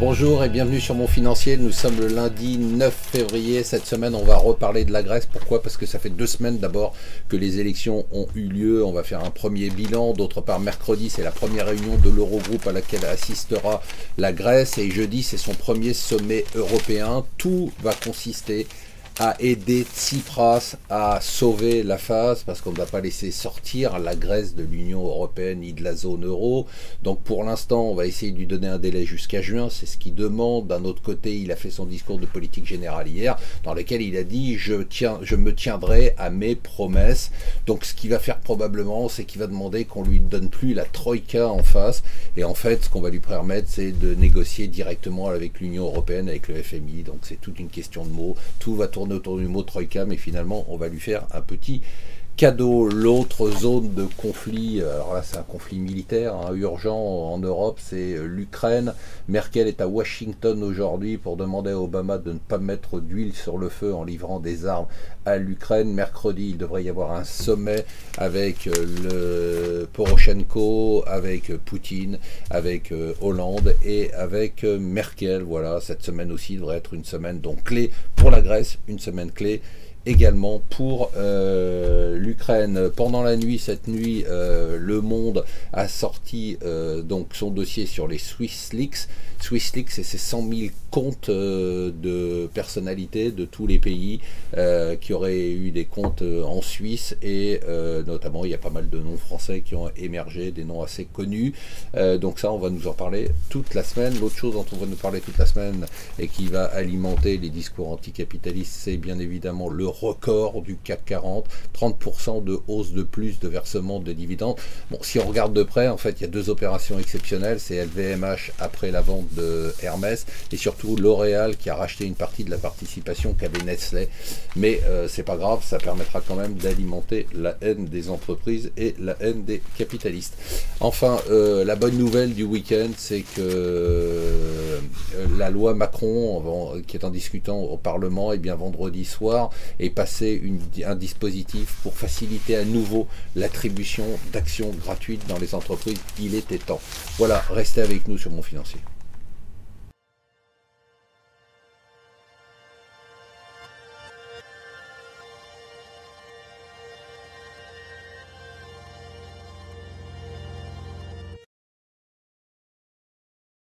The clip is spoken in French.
Bonjour et bienvenue sur Mon Financier. Nous sommes le lundi 9 février. Cette semaine, on va reparler de la Grèce. Pourquoi? Parce que ça fait 2 semaines d'abord que les élections ont eu lieu. On va faire un premier bilan. D'autre part, mercredi, c'est la première réunion de l'Eurogroupe à laquelle assistera la Grèce. Et jeudi, c'est son premier sommet européen. Tout va consister à aider Tsipras à sauver la face parce qu'on ne va pas laisser sortir la Grèce de l'Union européenne ni de la zone euro. Donc pour l'instant, on va essayer de lui donner un délai jusqu'à juin, c'est ce qu'il demande. D'un autre côté, il a fait son discours de politique générale hier dans lequel il a dit je me tiendrai à mes promesses. Donc ce qu'il va faire probablement, c'est qu'il va demander qu'on lui donne plus la troïka en face. Et en fait, ce qu'on va lui permettre, c'est de négocier directement avec l'Union européenne, avec le FMI. Donc c'est toute une question de mots. Tout va tourner autour du mot troïka, mais finalement on va lui faire un petit cadeau. L'autre zone de conflit, alors là c'est un conflit militaire urgent en Europe, c'est l'Ukraine. Merkel est à Washington aujourd'hui pour demander à Obama de ne pas mettre d'huile sur le feu en livrant des armes à l'Ukraine. Mercredi, il devrait y avoir un sommet avec le Poroshenko, avec Poutine, avec Hollande et avec Merkel. Voilà, cette semaine aussi devrait être une semaine donc clé pour la Grèce, une semaine clé également pour l'Ukraine. Pendant la nuit, cette nuit, Le Monde a sorti donc son dossier sur les SwissLeaks. SwissLeaks, c'est ces 100 000 comptes de personnalités de tous les pays qui auraient eu des comptes en Suisse et notamment il y a pas mal de noms français qui ont émergé, des noms assez connus. Donc ça, on va nous en parler toute la semaine. L'autre chose dont on va nous parler toute la semaine et qui va alimenter les discours anticapitalistes, c'est bien évidemment le record du CAC 40, 30% de hausse de plus de versement de dividendes. Bon, si on regarde de près, en fait, il y a deux opérations exceptionnelles, c'est LVMH après la vente de Hermès et surtout L'Oréal qui a racheté une partie de la participation qu'avait Nestlé. Mais c'est pas grave, ça permettra quand même d'alimenter la haine des entreprises et la haine des capitalistes. Enfin, la bonne nouvelle du week-end, c'est que la loi Macron, qui est en discutant au Parlement, et bien vendredi soir, est passé un dispositif pour faciliter à nouveau l'attribution d'actions gratuites dans les entreprises. Il était temps. Voilà, restez avec nous sur Mon Financier.